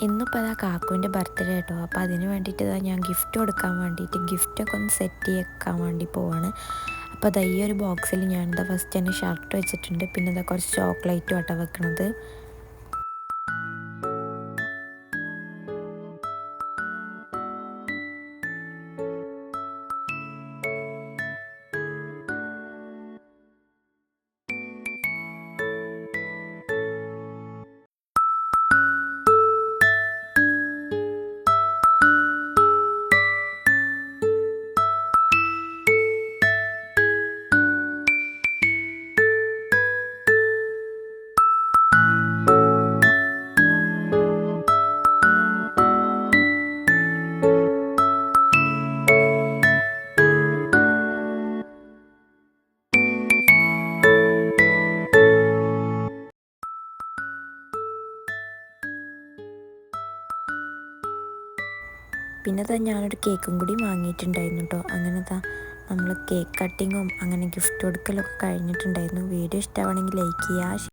ഇന്നിപ്പോൾ അതാ കാക്കുവിൻ്റെ ബർത്ത്ഡേ കേട്ടോ. അപ്പോൾ അതിന് വേണ്ടിയിട്ട് ഞാൻ ഗിഫ്റ്റ് കൊടുക്കാൻ വേണ്ടിയിട്ട് ഗിഫ്റ്റൊക്കെ ഒന്ന് സെറ്റ് ചെയ്യേക്കാൻ വേണ്ടി പോവാണ്. അപ്പോൾ അതാ ഈ ഒരു ബോക്സിൽ ഞാനിതാ ഫസ്റ്റ് തന്നെ ഷർട്ട് വെച്ചിട്ടുണ്ട്. പിന്നെ ഇതാ കുറച്ച് ചോക്ലേറ്റും ആട്ടോ വെക്കണത്. പിന്നെ ഞാനൊരു കേക്കും കൂടി വാങ്ങിയിട്ടുണ്ടായിരുന്നു കേട്ടോ. അങ്ങനെ നമ്മൾ കേക്ക് കട്ടിങ്ങും അങ്ങനെ ഗിഫ്റ്റ് കൊടുക്കലൊക്കെ കഴിഞ്ഞിട്ടുണ്ടായിരുന്നു. വീഡിയോ ഇഷ്ടമാണെങ്കിൽ ലൈക്ക് ചെയ്യുക.